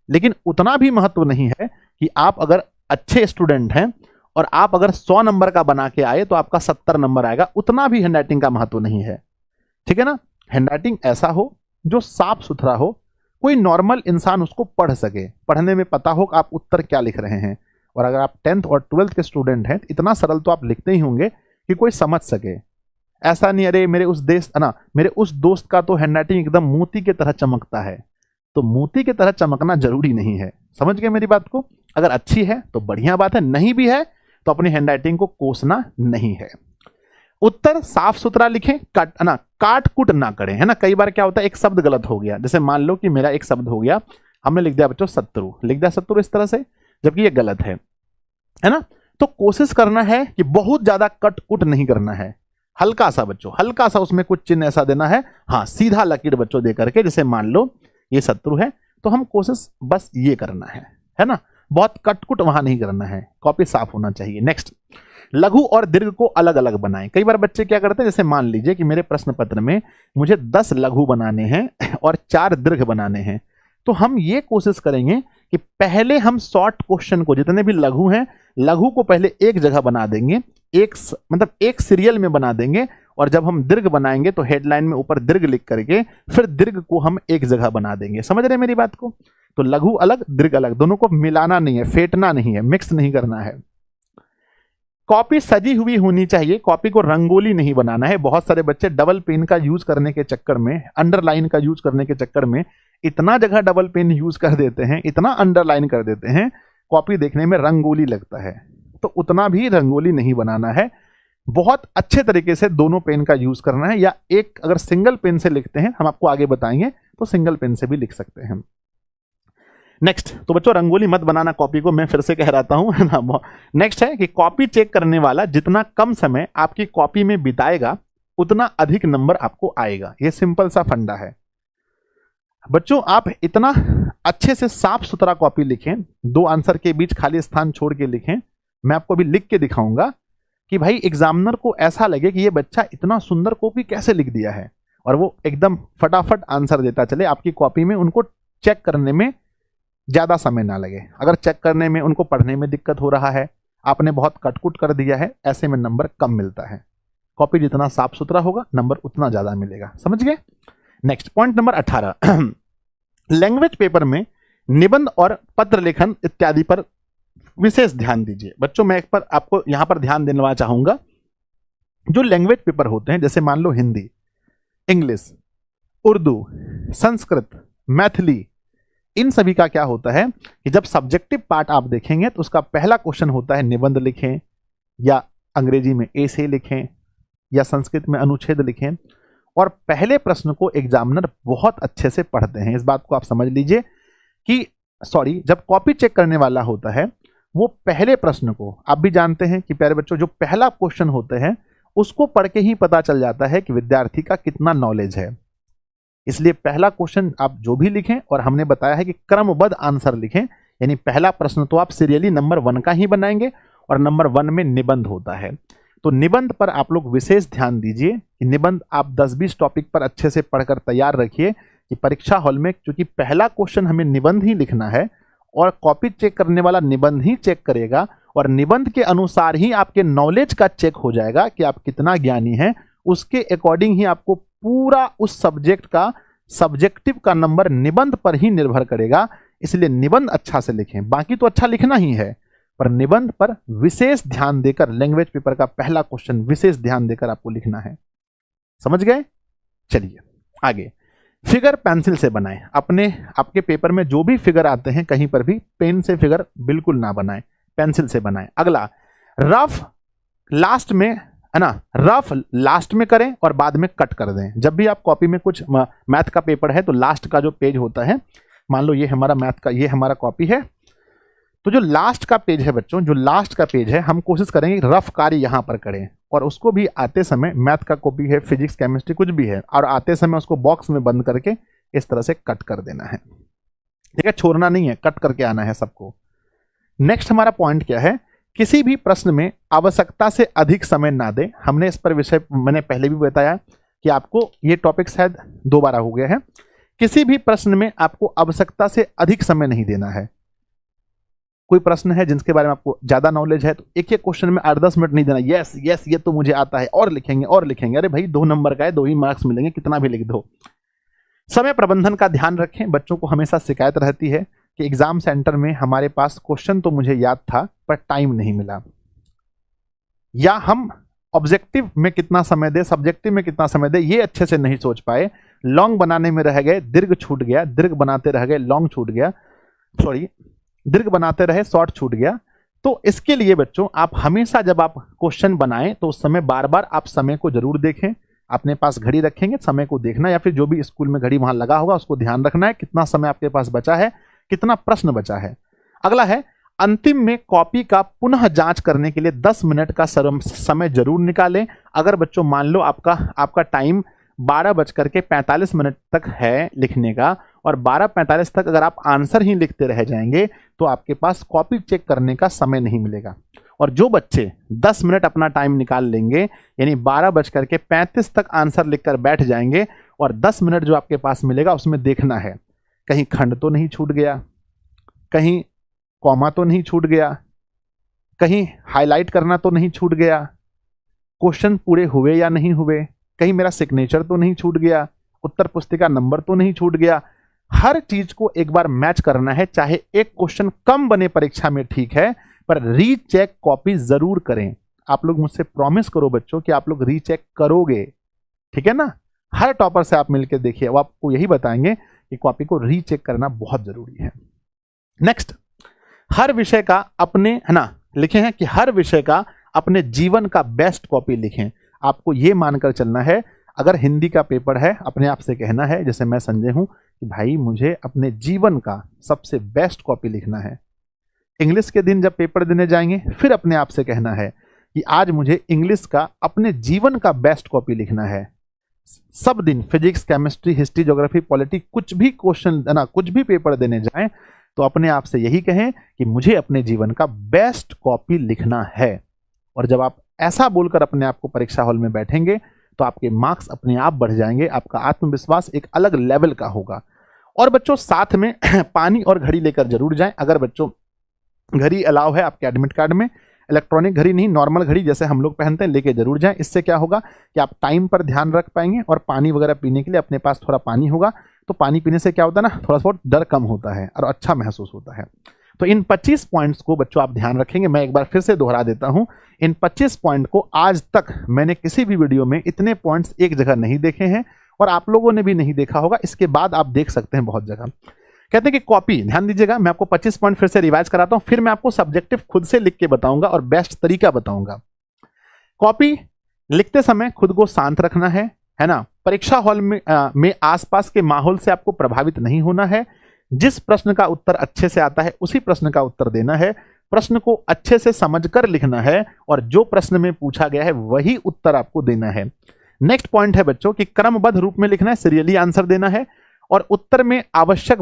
लेकिन उतना भी महत्व नहीं है कि आप अगर अच्छे स्टूडेंट हैं और आप अगर 100 नंबर का बना के आए तो आपका 70 नंबर आएगा, उतना भी हैंडराइटिंग का महत्व नहीं है। ठीक है ना। हैंडराइटिंग ऐसा हो जो साफ सुथरा हो, कोई नॉर्मल इंसान उसको पढ़ सके, पढ़ने में पता हो कि आप उत्तर क्या लिख रहे हैं। और अगर आप 10th और 12th के स्टूडेंट हैं इतना सरल तो आप लिखते ही होंगे कि कोई समझ सके। ऐसा नहीं अरे मेरे उस दोस्त का तो हैंडराइटिंग एकदम मोती की तरह चमकता है, तो मोती की तरह चमकना जरूरी नहीं है। समझ गए मेरी बात को। अगर अच्छी है तो बढ़िया बात है, नहीं भी है तो अपनी हैंडराइटिंग को कोसना नहीं है। उत्तर साफ सुथरा लिखें, काट कुट ना करें, है ना। कई बार क्या होता है एक शब्द गलत हो गया, जैसे मान लो कि मेरा एक शब्द हो गया, हमने लिख दिया बच्चों शत्रु, लिख दिया शत्रु इस तरह से, जबकि ये गलत है ना। तो कोशिश करना है कि बहुत ज्यादा कट कुट नहीं करना है, हल्का सा बच्चों, हल्का सा उसमें कुछ चिन्ह ऐसा देना है, हाँ सीधा लकीर बच्चों दे करके, जैसे मान लो ये शत्रु है तो हम कोशिश बस ये करना है ना। बहुत कटकुट वहां नहीं करना है, कॉपी साफ होना चाहिए। नेक्स्ट, लघु और दीर्घ को अलग अलग बनाएं। कई बार बच्चे क्या करते हैं, जैसे मान लीजिए कि मेरे प्रश्न पत्र में मुझे 10 लघु बनाने हैं और 4 दीर्घ बनाने हैं, तो हम ये कोशिश करेंगे कि पहले हम शॉर्ट क्वेश्चन को, जितने भी लघु हैं, लघु को पहले एक जगह बना देंगे, एक सीरियल में बना देंगे, और जब हम दीर्घ बनाएंगे तो हेडलाइन में ऊपर दीर्घ लिख करके फिर दीर्घ को हम एक जगह बना देंगे। समझ रहे हैं मेरी बात को। तो लघु अलग दीर्घ अलग, दोनों को मिलाना नहीं है, फेंटना नहीं है, मिक्स नहीं करना है। कॉपी सजी हुई होनी चाहिए, कॉपी को रंगोली नहीं बनाना है। बहुत सारे बच्चे डबल पेन का यूज करने के चक्कर में, अंडरलाइन का यूज करने के चक्कर में इतना जगह डबल पेन यूज कर देते हैं, इतना अंडरलाइन कर देते हैं, कॉपी देखने में रंगोली लगता है। तो उतना भी रंगोली नहीं बनाना है, बहुत अच्छे तरीके से दोनों पेन का यूज करना है। या एक अगर सिंगल पेन से लिखते हैं, हम आपको आगे बताएंगे, तो सिंगल पेन से भी लिख सकते हैं। नेक्स्ट, तो बच्चों रंगोली मत बनाना कॉपी को, मैं फिर से कह रहा हूं, है ना। नेक्स्ट है कि कॉपी चेक करने वाला जितना कम समय आपकी कॉपी में बिताएगा उतना अधिक नंबर आपको आएगा। यह सिंपल सा फंडा है बच्चों। आप इतना अच्छे से साफ सुथरा कॉपी लिखें, 2 आंसर के बीच खाली स्थान छोड़ के लिखें। मैं आपको अभी लिख के दिखाऊंगा कि भाई एग्जामिनर को ऐसा लगे कि ये बच्चा इतना सुंदर कॉपी कैसे लिख दिया है, और वो एकदम फटाफट आंसर देता चले आपकी कॉपी में। उनको चेक करने में ज्यादा समय ना लगे। अगर चेक करने में उनको पढ़ने में दिक्कत हो रहा है, आपने बहुत कटकुट कर दिया है, ऐसे में नंबर कम मिलता है। कॉपी जितना साफ सुथरा होगा नंबर उतना ज्यादा मिलेगा। समझ गए। Next point number 18, language paper में निबंध और पत्र लेखन इत्यादि पर विशेष ध्यान दीजिए। बच्चों मैं एक पर आपको यहां पर ध्यान देना चाहूंगा, जो लैंग्वेज पेपर होते हैं, जैसे मान लो हिंदी, इंग्लिश, उर्दू, संस्कृत, मैथिली, इन सभी का क्या होता है कि जब सब्जेक्टिव पार्ट आप देखेंगे तो उसका पहला क्वेश्चन होता है निबंध लिखें, या अंग्रेजी में एसे लिखें, या संस्कृत में अनुच्छेद लिखें। और पहले प्रश्न को एग्जामिनर बहुत अच्छे से पढ़ते हैं। इस बात को आप समझ लीजिए कि सॉरी, जब कॉपी चेक करने वाला होता है वो पहले प्रश्न को, आप भी जानते हैं कि प्यारे बच्चों जो पहला क्वेश्चन होते हैं उसको पढ़ के ही पता चल जाता है कि विद्यार्थी का कितना नॉलेज है। इसलिए पहला क्वेश्चन आप जो भी लिखें, और हमने बताया है कि क्रमबद्ध आंसर लिखें, यानी पहला प्रश्न तो आप सीरियली नंबर 1 का ही बनाएंगे और नंबर 1 में निबंध होता है। तो निबंध पर आप लोग विशेष ध्यान दीजिए कि निबंध आप 10-20 टॉपिक पर अच्छे से पढ़कर तैयार रखिए कि परीक्षा हॉल में, क्योंकि पहला क्वेश्चन हमें निबंध ही लिखना है और कॉपी चेक करने वाला निबंध ही चेक करेगा और निबंध के अनुसार ही आपके नॉलेज का चेक हो जाएगा कि आप कितना ज्ञानी हैं। उसके अकॉर्डिंग ही आपको पूरा उस सब्जेक्ट का सब्जेक्टिव का नंबर निबंध पर ही निर्भर करेगा। इसलिए निबंध अच्छा से लिखें, बाकी तो अच्छा लिखना ही है, पर निबंध पर विशेष ध्यान देकर, लैंग्वेज पेपर का पहला क्वेश्चन विशेष ध्यान देकर आपको लिखना है। समझ गए? चलिए आगे। फिगर पेंसिल से बनाएं। आपके पेपर में जो भी फिगर आते हैं कहीं पर भी पेन से फिगर बिल्कुल ना बनाएं, पेंसिल से बनाएं। अगला, रफ लास्ट में, है ना, रफ लास्ट में करें और बाद में कट कर दें। जब भी आप कॉपी में कुछ मैथ का पेपर है तो लास्ट का जो पेज होता है, मान लो ये हमारा मैथ का, ये हमारा कॉपी है, तो जो लास्ट का पेज है बच्चों, जो लास्ट का पेज है, हम कोशिश करेंगे रफ कार्य यहां पर करें, और उसको भी आते समय, मैथ का कॉपी है, फिजिक्स केमिस्ट्री कुछ भी है, और आते समय उसको बॉक्स में बंद करके इस तरह से कट कर देना है। ठीक है, छोड़ना नहीं है, कट करके आना है सबको। नेक्स्ट हमारा पॉइंट क्या है, किसी भी प्रश्न में आवश्यकता से अधिक समय ना दें। हमने इस पर विषय मैंने पहले भी बताया कि आपको ये टॉपिक शायद 2 बार हो गया है। किसी भी प्रश्न में आपको आवश्यकता से अधिक समय नहीं देना है। कोई प्रश्न है जिनके बारे में आपको ज्यादा नॉलेज है तो एक एक क्वेश्चन में 8-10 मिनट नहीं देना। यस यस ये तो मुझे आता है, और लिखेंगे और लिखेंगे। अरे भाई 2 नंबर का है, 2 ही मार्क्स मिलेंगे, कितना भी लिख दो। समय प्रबंधन का ध्यान रखें। बच्चों को हमेशा शिकायत रहती है कि एग्जाम सेंटर में हमारे पास क्वेश्चन तो मुझे याद था पर टाइम नहीं मिला, या हम ऑब्जेक्टिव में कितना समय दे, सब्जेक्टिव में कितना समय दे, ये अच्छे से नहीं सोच पाए। लॉन्ग बनाने में रह गए, दीर्घ छूट गया, दीर्घ बनाते रह गए, लॉन्ग छूट गया, सॉरी दीर्घ बनाते रहे, शॉर्ट छूट गया। तो इसके लिए बच्चों आप हमेशा जब आप क्वेश्चन बनाएं तो उस समय बार बार आप समय को जरूर देखें। अपने पास घड़ी रखेंगे, समय को देखना, या फिर जो भी स्कूल में घड़ी वहां लगा होगा उसको ध्यान रखना है कितना समय आपके पास बचा है, कितना प्रश्न बचा है। अगला है, अंतिम में कॉपी का पुनः जांच करने के लिए 10 मिनट का समय जरूर निकालें। अगर बच्चों मान लो आपका टाइम 12:45 तक है लिखने का, और 12:45 तक अगर आप आंसर ही लिखते रह जाएंगे तो आपके पास कॉपी चेक करने का समय नहीं मिलेगा। और जो बच्चे 10 मिनट अपना टाइम निकाल लेंगे, यानी 12:35 तक आंसर लिखकर बैठ जाएंगे, और 10 मिनट जो आपके पास मिलेगा उसमें देखना है कहीं खंड तो नहीं छूट गया, कहीं कॉमा तो नहीं छूट गया, कहीं हाईलाइट करना तो नहीं छूट गया, क्वेश्चन पूरे हुए या नहीं हुए, कहीं मेरा सिग्नेचर तो नहीं छूट गया, उत्तर पुस्तिका नंबर तो नहीं छूट गया। हर चीज को एक बार मैच करना है। चाहे एक क्वेश्चन कम बने परीक्षा में ठीक है, पर रीचेक कॉपी जरूर करें। आप लोग मुझसे प्रॉमिस करो बच्चों कि आप लोग रीचेक करोगे, ठीक है ना। हर टॉपर से आप मिलकर देखिए, वो आपको यही बताएंगे कि कॉपी को रीचेक करना बहुत जरूरी है। नेक्स्ट, हर विषय का अपने, है ना, लिखे हैं कि हर विषय का अपने जीवन का बेस्ट कॉपी लिखें। आपको ये मानकर चलना है, अगर हिंदी का पेपर है अपने आप से कहना है, जैसे मैं संजय हूं, कि भाई मुझे अपने जीवन का सबसे बेस्ट कॉपी लिखना है। इंग्लिश के दिन जब पेपर देने जाएंगे फिर अपने आप से कहना है कि आज मुझे इंग्लिश का अपने जीवन का बेस्ट कॉपी लिखना है। सब दिन physics, chemistry, history, geography, polity, कुछ भी क्वेश्चन, है ना, कुछ भी पेपर देने जाएं तो अपने आप से यही कहें कि मुझे अपने जीवन का बेस्ट कॉपी लिखना है। और जब आप ऐसा बोलकर अपने आप को परीक्षा हॉल में बैठेंगे तो आपके मार्क्स अपने आप बढ़ जाएंगे, आपका आत्मविश्वास एक अलग लेवल का होगा। और बच्चों साथ में पानी और घड़ी लेकर जरूर जाएं। अगर बच्चों घड़ी अलाउ है आपके एडमिट कार्ड में, इलेक्ट्रॉनिक घड़ी नहीं, नॉर्मल घड़ी जैसे हम लोग पहनते हैं, लेके जरूर जाएं। इससे क्या होगा कि आप टाइम पर ध्यान रख पाएंगे, और पानी वगैरह पीने के लिए अपने पास थोड़ा पानी होगा, तो पानी पीने से क्या होता है ना, थोड़ा सा डर कम होता है और अच्छा महसूस होता है। तो इन 25 पॉइंट्स को बच्चों आप ध्यान रखेंगे। मैं एक बार फिर से दोहरा देता हूं, इन 25 पॉइंट को आज तक मैंने किसी भी वीडियो में इतने पॉइंट्स एक जगह नहीं देखे हैं, और आप लोगों ने भी नहीं देखा होगा। इसके बाद आप देख सकते हैं बहुत जगह। कहते हैं कि कॉपी, ध्यान दीजिएगा, मैं आपको 25 पॉइंट फिर से रिवाइज कराता हूं, फिर मैं आपको सब्जेक्टिव खुद से लिख के बताऊंगा और बेस्ट तरीका बताऊंगा। कॉपी लिखते समय खुद को शांत रखना है ना। परीक्षा हॉल में आसपास के माहौल से आपको प्रभावित नहीं होना है। जिस प्रश्न का उत्तर अच्छे से आता है उसी प्रश्न का उत्तर देना है, प्रश्न को अच्छे से समझकर लिखना है और जो प्रश्न में पूछा गया है वही उत्तर आपको देना है। नेक्स्ट पॉइंट है बच्चों कि क्रमबद्ध रूप में लिखना है, सीरियली आंसर देना है और उत्तर में अनावश्यक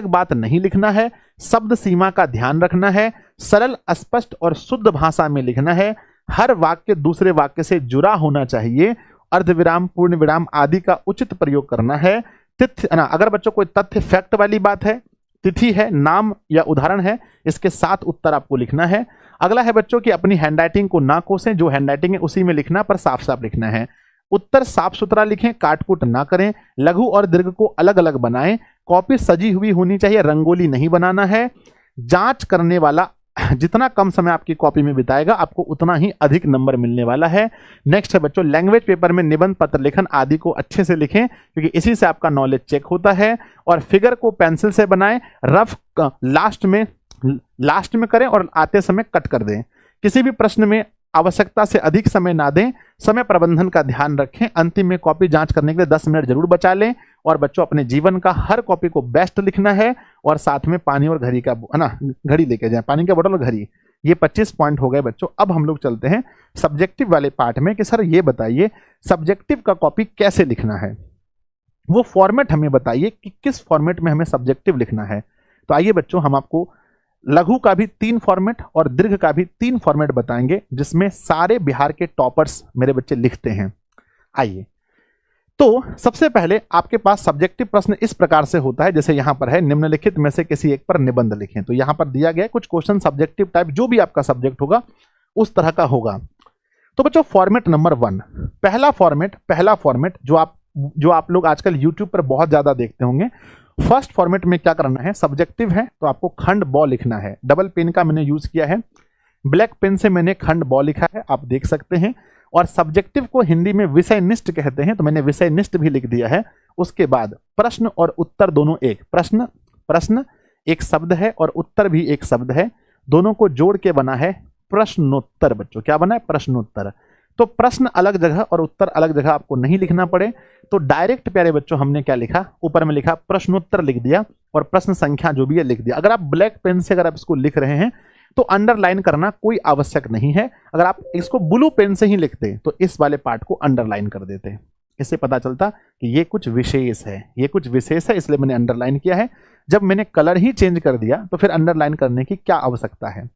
बात नहीं लिखना है, शब्द सीमा का ध्यान रखना है, सरल स्पष्ट और शुद्ध भाषा में लिखना है, हर वाक्य दूसरे वाक्य से जुड़ा होना चाहिए, अर्धविराम पूर्ण विराम आदि का उचित प्रयोग करना है। तिथि अगर बच्चों कोई तथ्य फैक्ट वाली बात है, तिथि है, नाम या उदाहरण है, इसके साथ उत्तर आपको लिखना है। अगला है बच्चों कि अपनी हैंडराइटिंग को ना कोसें, जो हैंडराइटिंग है उसी में लिखना, पर साफ साफ लिखना है। उत्तर साफ सुथरा लिखें, काटकुट ना करें, लघु और दीर्घ को अलग अलग बनाएं, कॉपी सजी हुई होनी चाहिए, रंगोली नहीं बनाना है। जांच करने वाला जितना कम समय आपकी कॉपी में बिताएगा आपको उतना ही अधिक नंबर मिलने वाला है। नेक्स्ट है बच्चों लैंग्वेज पेपर में निबंध पत्र लेखन आदि को अच्छे से लिखें क्योंकि इसी से आपका नॉलेज चेक होता है। और फिगर को पेंसिल से बनाएं, रफ लास्ट में करें और आते समय कट कर दें। किसी भी प्रश्न में आवश्यकता से अधिक समय ना दें, समय प्रबंधन का ध्यान रखें। अंतिम में कॉपी जांच करने के लिए 10 मिनट जरूर बचा लें। और बच्चों अपने जीवन का हर कॉपी को बेस्ट लिखना है और साथ में पानी और घड़ी का घड़ी लेके जाएं, पानी का बोतल और घड़ी। ये 25 पॉइंट हो गए बच्चों। अब हम लोग चलते हैं सब्जेक्टिव वाले पार्ट में कि सर ये बताइए सब्जेक्टिव का कॉपी कैसे लिखना है, वो फॉर्मेट हमें बताइए कि किस फॉर्मेट में हमें सब्जेक्टिव लिखना है। तो आइए बच्चों हम आपको लघु का भी 3 फॉर्मेट और दीर्घ का भी 3 फॉर्मेट बताएंगे जिसमें सारे बिहार के टॉपर्स मेरे बच्चे लिखते हैं। आइए, तो सबसे पहले आपके पास सब्जेक्टिव प्रश्न इस प्रकार से होता है जैसे यहां पर है, निम्नलिखित में से किसी एक पर निबंध लिखें। तो यहां पर दिया गया है कुछ क्वेश्चन सब्जेक्टिव टाइप, जो भी आपका सब्जेक्ट होगा उस तरह का होगा। तो बच्चों फॉर्मेट नंबर 1, पहला फॉर्मेट जो आप लोग आजकल यूट्यूब पर बहुत ज्यादा देखते होंगे। फर्स्ट फॉर्मेट में क्या करना है, सब्जेक्टिव है तो आपको खंड ब लिखना है। डबल पेन का मैंने यूज किया है, ब्लैक पेन से मैंने खंड ब लिखा है, आप देख सकते हैं। और सब्जेक्टिव को हिंदी में विषयनिष्ठ कहते हैं तो मैंने विषयनिष्ठ भी लिख दिया है। उसके बाद प्रश्न और उत्तर दोनों एक, प्रश्न एक शब्द है और उत्तर भी एक शब्द है, दोनों को जोड़ के बना है प्रश्नोत्तर। बच्चों क्या बना है, प्रश्नोत्तर। तो प्रश्न अलग जगह और उत्तर अलग जगह आपको नहीं लिखना पड़े तो डायरेक्ट प्यारे बच्चों हमने क्या लिखा, ऊपर में लिखा प्रश्नोत्तर लिख दिया और प्रश्न संख्या जो भी है लिख दिया। अगर आप ब्लैक पेन से अगर आप इसको लिख रहे हैं तो अंडरलाइन करना कोई आवश्यक नहीं है। अगर आप इसको ब्लू पेन से ही लिखते तो इस वाले पार्ट को अंडरलाइन कर देते, इससे पता चलता कि ये कुछ विशेष है, ये कुछ विशेष है, इसलिए मैंने अंडरलाइन किया है। जब मैंने कलर ही चेंज कर दिया तो फिर अंडरलाइन करने की क्या आवश्यकता है,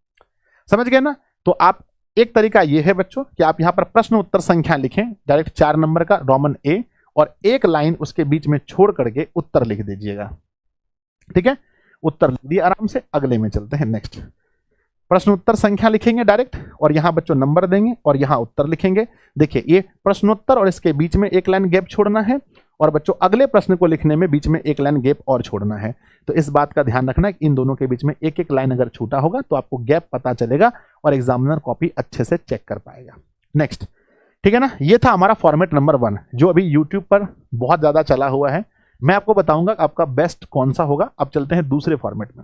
समझ गए ना। तो आप एक तरीका ये है बच्चों कि आप यहां पर प्रश्न उत्तर संख्या लिखें, डायरेक्ट 4 नंबर का रोमन ए और एक लाइन उसके बीच में छोड़ करके उत्तर लिख दीजिएगा। ठीक है, उत्तर लिख दिया आराम से। अगले में चलते हैं, नेक्स्ट प्रश्न उत्तर संख्या लिखेंगे डायरेक्ट और यहां बच्चों नंबर देंगे और यहां उत्तर लिखेंगे। देखिए ये प्रश्नोत्तर और इसके बीच में एक लाइन गैप छोड़ना है और बच्चों अगले प्रश्न को लिखने में बीच में एक लाइन गैप और छोड़ना है। तो इस बात का ध्यान रखना कि इन दोनों के बीच में एक एक लाइन अगर छूटा होगा तो आपको गैप पता चलेगा और एग्जामिनर कॉपी अच्छे से चेक कर पाएगा। नेक्स्ट, ठीक है ना, ये था हमारा फॉर्मेट नंबर 1 जो अभी यूट्यूब पर बहुत ज्यादा चला हुआ है। मैं आपको बताऊंगा आपका बेस्ट कौन सा होगा। अब चलते हैं दूसरे फॉर्मेट में,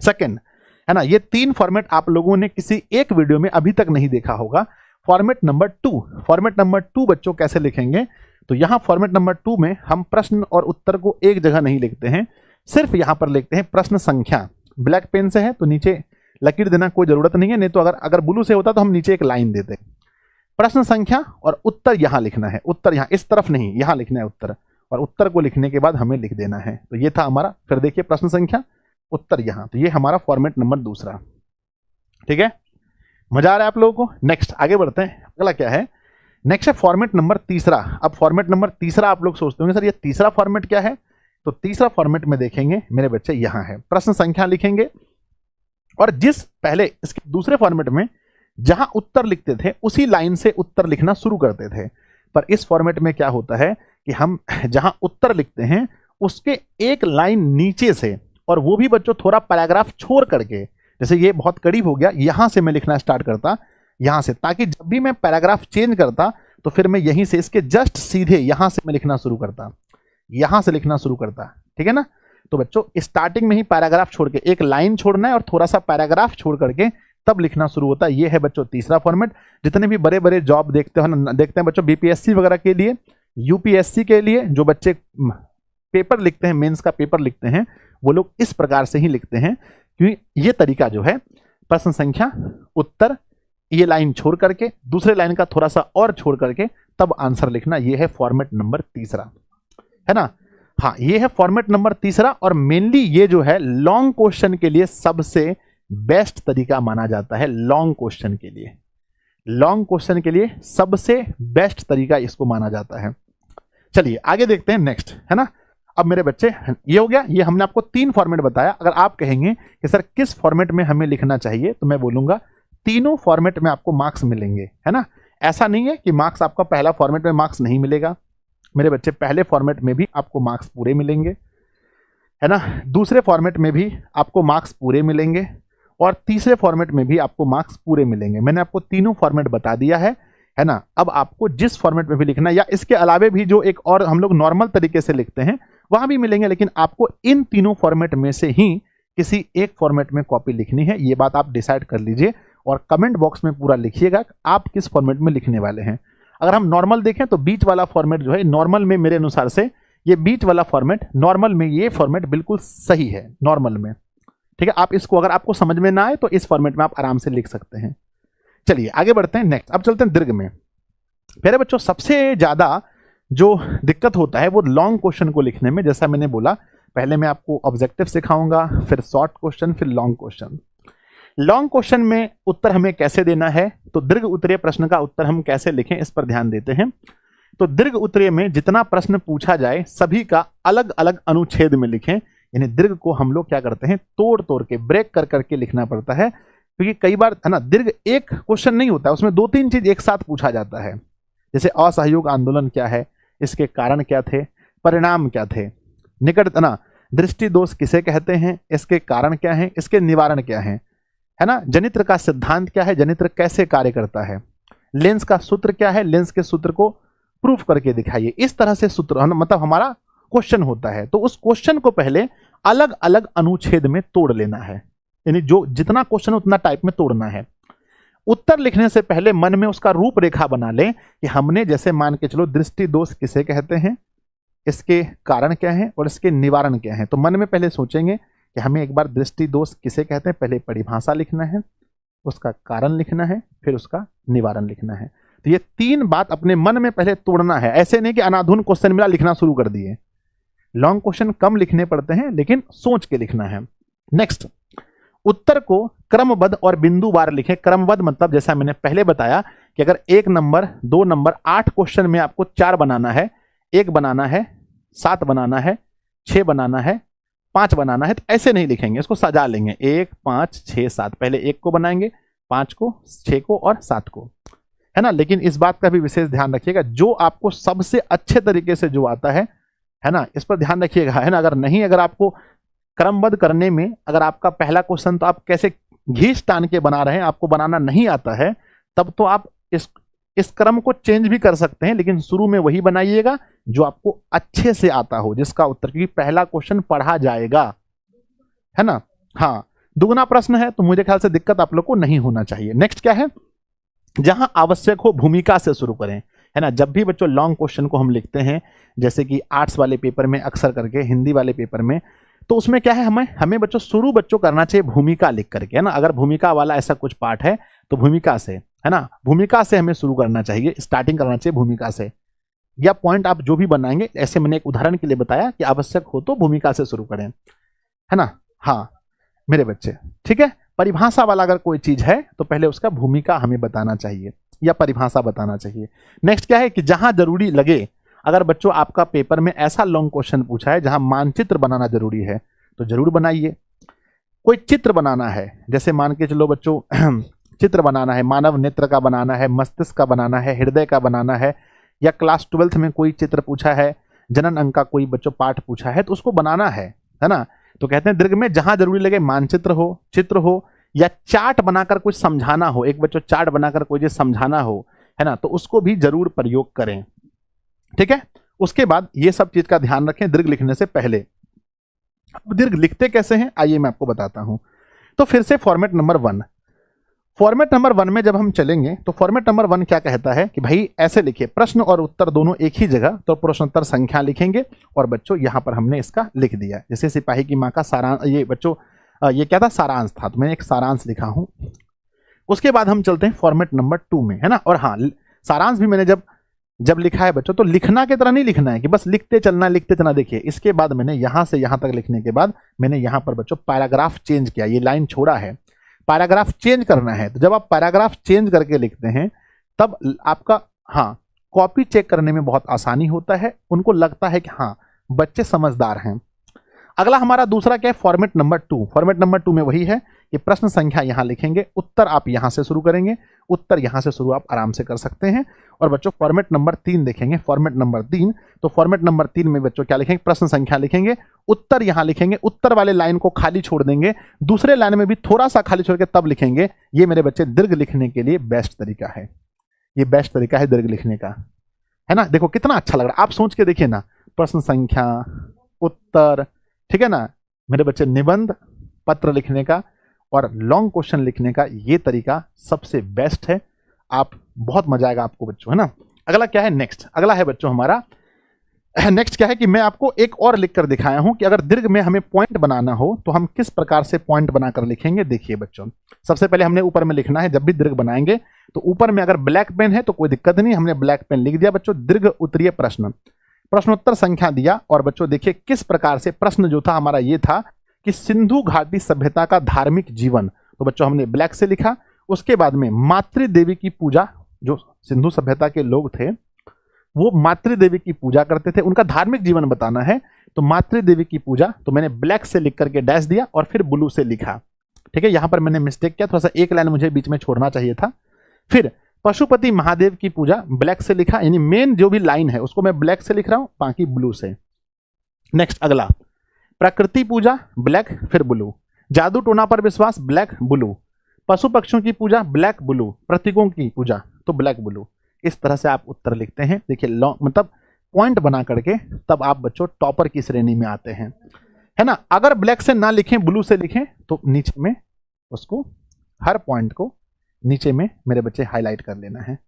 सेकेंड है ना। ये 3 फॉर्मेट आप लोगों ने किसी एक वीडियो में अभी तक नहीं देखा होगा। फॉर्मेट नंबर 2 बच्चों कैसे लिखेंगे, तो यहां फॉर्मेट नंबर 2 में हम प्रश्न और उत्तर को एक जगह नहीं लिखते हैं, सिर्फ यहां पर लिखते हैं प्रश्न संख्या। ब्लैक पेन से है तो नीचे लकीर देना कोई जरूरत नहीं है, नहीं तो अगर ब्लू से होता तो हम नीचे एक लाइन देते। प्रश्न संख्या और उत्तर यहां लिखना है, उत्तर यहां इस तरफ नहीं, यहां लिखना है उत्तर, और उत्तर को लिखने के बाद हमें लिख देना है। तो ये था हमारा, फिर देखिए प्रश्न संख्या उत्तर यहां, तो ये हमारा फॉर्मेट नंबर 2। ठीक है, मजा आ रहा है आप लोगों को। नेक्स्ट आगे बढ़ते हैं, अगला क्या है, नेक्स्ट है फॉर्मेट नंबर 3। अब फॉर्मेट नंबर 3 आप लोग सोचते होंगे सर ये तीसरा फॉर्मेट क्या है, तो तीसरा फॉर्मेट में देखेंगे मेरे बच्चे यहां है, प्रश्न संख्या लिखेंगे और जिस पहले इसके दूसरे फॉर्मेट में जहां उत्तर लिखते थे उसी लाइन से उत्तर लिखना शुरू करते थे, पर इस फॉर्मेट में क्या होता है कि हम जहां उत्तर लिखते हैं उसके एक लाइन नीचे से, और वो भी बच्चों थोड़ा पैराग्राफ छोड़ करके, जैसे ये बहुत करीब हो गया, यहां से मैं लिखना स्टार्ट करता यहां से, ताकि जब भी मैं पैराग्राफ चेंज करता तो फिर मैं यहीं से इसके जस्ट सीधे यहां से मैं लिखना शुरू करता, यहां से लिखना शुरू करता। ठीक है ना, तो बच्चों स्टार्टिंग में ही पैराग्राफ छोड़ के एक लाइन छोड़ना है और थोड़ा सा पैराग्राफ छोड़ करके तब लिखना शुरू होता है। ये है बच्चों तीसरा फॉर्मेट। जितने भी बड़े बड़े जॉब देखते हैं बच्चों, बीपीएससी वगैरह के लिए, यूपीएससी के लिए, जो बच्चे पेपर लिखते हैं, मेंस का पेपर लिखते हैं, वो लोग इस प्रकार से ही लिखते हैं, क्योंकि ये तरीका जो है प्रश्न संख्या, उत्तर, ये लाइन छोड़ करके दूसरे लाइन का थोड़ा सा और छोड़ करके तब आंसर लिखना, ये है फॉर्मेट नंबर तीसरा, है ना। हाँ, ये है फॉर्मेट नंबर तीसरा, और मेनली ये जो है लॉन्ग क्वेश्चन के लिए सबसे बेस्ट तरीका माना जाता है। लॉन्ग क्वेश्चन के लिए, लॉन्ग क्वेश्चन के लिए सबसे बेस्ट तरीका इसको माना जाता है। चलिए आगे देखते हैं नेक्स्ट, है ना। अब मेरे बच्चे, ये हो गया, ये हमने आपको 3 फॉर्मेट बताया। अगर आप कहेंगे कि सर किस फॉर्मेट में हमें लिखना चाहिए, तो मैं बोलूंगा तीनों फॉर्मेट में आपको मार्क्स मिलेंगे, है ना। ऐसा नहीं है कि मार्क्स आपका पहला फॉर्मेट में मार्क्स नहीं मिलेगा मेरे बच्चे, पहले फॉर्मेट में भी आपको मार्क्स पूरे मिलेंगे, है ना। दूसरे फॉर्मेट में भी आपको मार्क्स पूरे मिलेंगे, और तीसरे फॉर्मेट में भी आपको मार्क्स पूरे मिलेंगे। मैंने आपको तीनों फॉर्मेट बता दिया है ना। अब आपको जिस फॉर्मेट में भी लिखना, या इसके अलावे भी जो एक और हम लोग नॉर्मल तरीके से लिखते हैं वहां भी मिलेंगे, लेकिन आपको इन तीनों फॉर्मेट में से ही किसी एक फॉर्मेट में कॉपी लिखनी है। ये बात आप डिसाइड कर लीजिए और कमेंट बॉक्स में पूरा लिखिएगा आप किस फॉर्मेट में लिखने वाले हैं। अगर हम नॉर्मल देखें तो बीच वाला फॉर्मेट जो है, नॉर्मल में मेरे अनुसार से ये बीच वाला फॉर्मेट, नॉर्मल में ये फॉर्मेट बिल्कुल सही है नॉर्मल में, ठीक है। आप इसको, अगर आपको समझ में ना आए तो इस फॉर्मेट में आप आराम से लिख सकते हैं। चलिए आगे बढ़ते हैं नेक्स्ट। अब चलते हैं दीर्घ में। मेरे बच्चों सबसे ज्यादा जो दिक्कत होता है वो लॉन्ग क्वेश्चन को लिखने में। जैसा मैंने बोला, पहले मैं आपको ऑब्जेक्टिव सिखाऊंगा, फिर शॉर्ट क्वेश्चन, फिर लॉन्ग क्वेश्चन। लॉन्ग क्वेश्चन में उत्तर हमें कैसे देना है, तो दीर्घ उत्तरीय प्रश्न का उत्तर हम कैसे लिखें, इस पर ध्यान देते हैं। तो दीर्घ उत्तरीय में जितना प्रश्न पूछा जाए सभी का अलग अलग अनुच्छेद में लिखें। यानी दीर्घ को हम लोग क्या करते हैं, तोड़ तोड़ के, ब्रेक कर करके लिखना पड़ता है, क्योंकि कई बार, है ना, दीर्घ एक क्वेश्चन नहीं होता, उसमें 2-3 चीज एक साथ पूछा जाता है। जैसे असहयोग आंदोलन क्या है, इसके कारण क्या थे, परिणाम क्या थे, निकट, है ना, दृष्टि दोष किसे कहते हैं, इसके कारण क्या है, इसके निवारण क्या है ना, जनित्र का सिद्धांत क्या है, जनित्र कैसे कार्य करता है, लेंस का सूत्र क्या है, लेंस के सूत्र को प्रूफ करके दिखाइए। इस तरह से सूत्र, मतलब हमारा क्वेश्चन होता है। तो उस क्वेश्चन को पहले अलग अलग अनुच्छेद में तोड़ लेना है, यानी जो जितना क्वेश्चन उतना टाइप में तोड़ना है। उत्तर लिखने से पहले मन में उसका रूपरेखा बना लें कि हमने, जैसे मान के चलो, दृष्टि दोष किसे कहते हैं, इसके कारण क्या है और इसके निवारण क्या है। तो मन में पहले सोचेंगे कि हमें एक बार दृष्टि दोष किसे कहते हैं, पहले परिभाषा लिखना है, उसका कारण लिखना है, फिर उसका निवारण लिखना है। तो ये 3 बात अपने मन में पहले तोड़ना है। ऐसे नहीं कि अनाधुन क्वेश्चन मिला लिखना शुरू कर दिए। लॉन्ग क्वेश्चन कम लिखने पड़ते हैं, लेकिन सोच के लिखना है। नेक्स्ट, उत्तर को क्रमबद्ध और बिंदुवार लिखें। क्रमबद्ध मतलब जैसा मैंने पहले बताया कि अगर 1 नंबर, 2 नंबर, 8 क्वेश्चन में आपको 4 बनाना है, 1 बनाना है, 7 बनाना है, 6 बनाना है, 5 बनाना है, तो ऐसे नहीं लिखेंगे, इसको सजा लेंगे। 1, 5, 6, 7, पहले 1 को बनाएंगे, 5 को, 6 को और 7 को, है ना। लेकिन इस बात का भी विशेष ध्यान रखिएगा, जो आपको सबसे अच्छे तरीके से जो आता है ना, इस पर ध्यान रखिएगा, है ना। अगर आपको क्रमबद्ध करने में, अगर आपका पहला क्वेश्चन तो आप कैसे घींच तान के बना रहे हैं, आपको बनाना नहीं आता है, तब तो आप इस क्रम को चेंज भी कर सकते हैं, लेकिन शुरू में वही बनाइएगा जो आपको अच्छे से आता हो, जिसका उत्तर, क्योंकि पहला क्वेश्चन पढ़ा जाएगा, है ना। हाँ, दुगुना प्रश्न है तो मुझे ख्याल से दिक्कत आप लोग को नहीं होना चाहिए। नेक्स्ट क्या है, जहां आवश्यक हो भूमिका से शुरू करें, है ना। जब भी बच्चों लॉन्ग क्वेश्चन को हम लिखते हैं, जैसे कि आर्ट्स वाले पेपर में अक्सर करके, हिंदी वाले पेपर में, तो उसमें क्या है, हमें बच्चों शुरू करना चाहिए भूमिका लिख करके, है ना। अगर भूमिका वाला ऐसा कुछ पार्ट है तो भूमिका से, है ना, भूमिका से हमें शुरू करना चाहिए, स्टार्टिंग करना चाहिए भूमिका से। या पॉइंट आप जो भी बनाएंगे, ऐसे मैंने एक उदाहरण के लिए बताया कि आवश्यक हो तो भूमिका से शुरू करें, है ना। हाँ मेरे बच्चे, ठीक है। परिभाषा वाला अगर कोई चीज है तो पहले उसका भूमिका हमें बताना चाहिए या परिभाषा बताना चाहिए। नेक्स्ट क्या है कि जहां जरूरी लगे, अगर बच्चों आपका पेपर में ऐसा लॉन्ग क्वेश्चन पूछा है जहां मानचित्र बनाना जरूरी है तो जरूर बनाइए। कोई चित्र बनाना है, जैसे मान के चलो बच्चों चित्र बनाना है, मानव नेत्र का बनाना है, मस्तिष्क का बनाना है, हृदय का बनाना है, या क्लास 12th में कोई चित्र पूछा है, जनन अंक का कोई बच्चों पाठ पूछा है, तो उसको बनाना है ना। तो कहते हैं दीर्घ में जहां जरूरी लगे, मानचित्र हो, चित्र हो, या चार्ट बनाकर कुछ समझाना हो, एक बच्चों चार्ट बनाकर कोई चीज समझाना हो, है ना, तो उसको भी जरूर प्रयोग करें, ठीक है। उसके बाद ये सब चीज का ध्यान रखें दीर्घ लिखने से पहले। अब दीर्घ लिखते कैसे हैं आइए मैं आपको बताता हूं। तो फिर से फॉर्मेट नंबर 1, फॉर्मेट नंबर 1 में जब हम चलेंगे तो फॉर्मेट नंबर 1 क्या कहता है कि भाई ऐसे लिखिए, प्रश्न और उत्तर दोनों एक ही जगह, तो प्रश्नोत्तर संख्या लिखेंगे और बच्चों यहाँ पर हमने इसका लिख दिया। जैसे सिपाही की माँ का सारांश, ये बच्चों ये क्या था, सारांश था, तो मैंने एक सारांश लिखा हूँ। उसके बाद हम चलते हैं फॉर्मेट नंबर 2 में, है ना। और हाँ, सारांश भी मैंने जब लिखा है बच्चों तो लिखना की तरह नहीं लिखना है कि बस लिखते चलना। देखिए इसके बाद मैंने यहाँ से यहाँ तक लिखने के बाद मैंने यहाँ पर बच्चों पैराग्राफ चेंज किया, ये लाइन छोड़ा है, पैराग्राफ चेंज करना है। तो जब आप पैराग्राफ चेंज करके लिखते हैं तब आपका हाँ कॉपी चेक करने में बहुत आसानी होता है, उनको लगता है कि हाँ बच्चे समझदार हैं। अगला हमारा दूसरा क्या है, फॉर्मेट नंबर 2। फॉर्मेट नंबर 2 में वही है कि प्रश्न संख्या यहां लिखेंगे, उत्तर आप यहां से शुरू करेंगे, उत्तर यहां से शुरू आप आराम से कर सकते हैं। और बच्चों फॉर्मेट नंबर 3 देखेंगे, फॉर्मेट नंबर 3, तो फॉर्मेट नंबर 3 में बच्चों क्या लिखेंगे, प्रश्न संख्या लिखेंगे, उत्तर यहां लिखेंगे, उत्तर वाले लाइन को खाली छोड़ देंगे, दूसरे लाइन में भी थोड़ा सा खाली छोड़ के तब लिखेंगे। ये मेरे बच्चे दीर्घ लिखने के लिए बेस्ट तरीका है, ये बेस्ट तरीका है दीर्घ लिखने का, है ना। देखो कितना अच्छा लग रहा है, आप सोच के देखिए ना, प्रश्न संख्या, उत्तर, ठीक है ना मेरे बच्चे, निबंध, पत्र लिखने का और लॉन्ग क्वेश्चन लिखने का ये तरीका सबसे बेस्ट है। आप बहुत मजा आएगा आपको बच्चों, है ना। अगला क्या है, नेक्स्ट, अगला है बच्चों हमारा नेक्स्ट क्या है कि मैं आपको एक और लिख कर दिखाया हूं कि अगर दीर्घ में हमें पॉइंट बनाना हो तो हम किस प्रकार से पॉइंट बनाकर लिखेंगे। देखिए बच्चों, सबसे पहले हमने ऊपर में लिखना है, जब भी दीर्घ बनाएंगे तो ऊपर में अगर ब्लैक पेन है तो कोई दिक्कत नहीं, हमने ब्लैक पेन लिख दिया बच्चों, दीर्घ उत्तरीय प्रश्न, प्रश्नोत्तर संख्या दिया। और बच्चों देखिए किस प्रकार से प्रश्न जो था हमारा ये था कि सिंधु घाटी सभ्यता का धार्मिक जीवन, तो बच्चों हमने ब्लैक से लिखा। उसके बाद में मातृदेवी की पूजा, जो सिंधु सभ्यता के लोग थे वो मातृदेवी की पूजा करते थे, उनका धार्मिक जीवन बताना है, तो मातृदेवी की पूजा, तो मैंने ब्लैक से लिख करके डैश दिया और फिर ब्लू से लिखा। ठीक है, यहां पर मैंने मिस्टेक किया, थोड़ा सा एक लाइन मुझे बीच में छोड़ना चाहिए था। फिर पशुपति महादेव की पूजा ब्लैक से लिखा, यानी मेन जो भी लाइन है उसको मैं ब्लैक से लिख रहा हूं, बाकी ब्लू से। नेक्स्ट अगला, प्रकृति पूजा ब्लैक फिर ब्लू, जादू टोना पर विश्वास ब्लैक ब्लू, पशु पक्षियों की पूजा ब्लैक ब्लू, प्रतीकों की पूजा तो ब्लैक ब्लू। इस तरह से आप उत्तर लिखते हैं। देखिए लॉन्ग मतलब पॉइंट बना करके तब आप बच्चों टॉपर की श्रेणी में आते हैं, है ना। अगर ब्लैक से ना लिखें, ब्लू से लिखें तो नीचे में उसको, हर पॉइंट को नीचे में मेरे बच्चे हाईलाइट कर लेना है,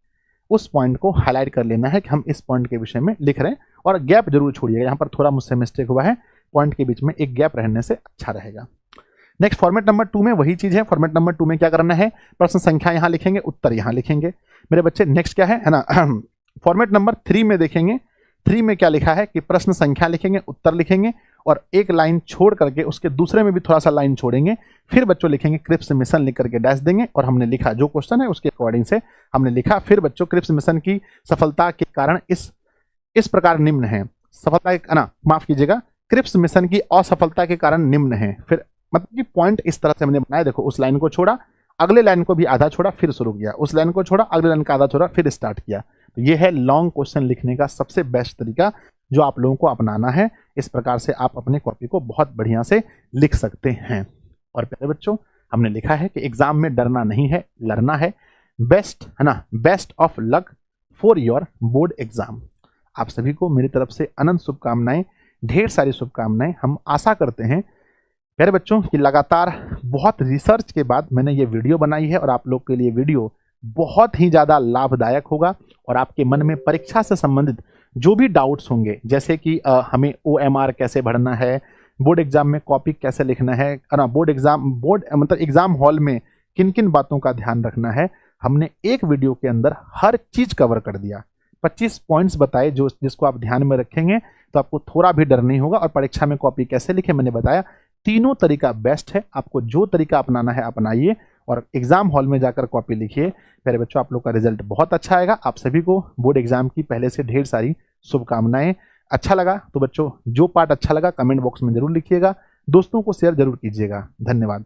उस पॉइंट को हाईलाइट कर लेना है कि हम इस पॉइंट के विषय में लिख रहे हैं। और गैप जरूर छोड़िएगा, यहाँ पर थोड़ा मुझसे मिस्टेक हुआ है, पॉइंट के बीच में एक गैप रहने से अच्छा रहेगा। नेक्स्ट फॉर्मेट नंबर 2 में वही चीज है। फॉर्मेट नंबर 2 में क्या करना है, प्रश्न संख्या यहां लिखेंगे, उत्तर यहां लिखेंगे मेरे बच्चे। नेक्स्ट क्या है ना, फॉर्मेट नंबर 3 में देखेंगे, 3 में क्या लिखा है कि प्रश्न संख्या लिखेंगे, उत्तर लिखेंगे और एक लाइन छोड़ करके उसके दूसरे में भी थोड़ा सा लाइन छोड़ेंगे, फिर बच्चों लिखेंगे क्रिप्स मिशन लिख करके डैश देंगे और हमने लिखा जो क्वेश्चन है उसके अकॉर्डिंग से हमने लिखा। फिर बच्चों क्रिप्स मिशन की सफलता के कारण इस प्रकार निम्न है, सफलता के ना माफ कीजिएगा, क्रिप्स मिशन की असफलता के कारण निम्न है। फिर मतलब कि पॉइंट इस तरह से हमने बनाया, देखो उस लाइन को छोड़ा, अगले लाइन को भी आधा छोड़ा, फिर शुरू किया, उस लाइन को छोड़ा, अगले लाइन का आधा छोड़ा, फिर स्टार्ट किया। तो ये है लॉन्ग क्वेश्चन लिखने का सबसे बेस्ट तरीका जो आप लोगों को अपनाना है। इस प्रकार से आप अपने कॉपी को बहुत बढ़िया से लिख सकते हैं। और प्यारे बच्चों, हमने लिखा है कि एग्जाम में डरना नहीं है, लड़ना है। बेस्ट है ना, best of luck for your board exam. आप सभी को मेरी तरफ से अनंत शुभकामनाएं, ढेर सारी शुभकामनाएं। हम आशा करते हैं प्यारे बच्चों कि लगातार बहुत रिसर्च के बाद मैंने ये वीडियो बनाई है और आप लोग के लिए वीडियो बहुत ही ज़्यादा लाभदायक होगा। और आपके मन में परीक्षा से संबंधित जो भी डाउट्स होंगे, जैसे कि हमें OMR कैसे भरना है, बोर्ड एग्जाम में कॉपी कैसे लिखना है ना, बोर्ड मतलब एग्जाम हॉल में किन किन बातों का ध्यान रखना है, हमने एक वीडियो के अंदर हर चीज़ कवर कर दिया। 25 पॉइंट्स बताए जिसको आप ध्यान में रखेंगे तो आपको थोड़ा भी डर नहीं होगा। और परीक्षा में कॉपी कैसे लिखें मैंने बताया, तीनों तरीका बेस्ट है। आपको जो तरीका अपनाना है अपनाइए और एग्जाम हॉल में जाकर कॉपी लिखिए। प्यारे बच्चों, आप लोग का रिजल्ट बहुत अच्छा आएगा। आप सभी को बोर्ड एग्जाम की पहले से ढेर सारी शुभकामनाएं। अच्छा लगा तो बच्चों, जो पार्ट अच्छा लगा कमेंट बॉक्स में जरूर लिखिएगा, दोस्तों को शेयर जरूर कीजिएगा। धन्यवाद।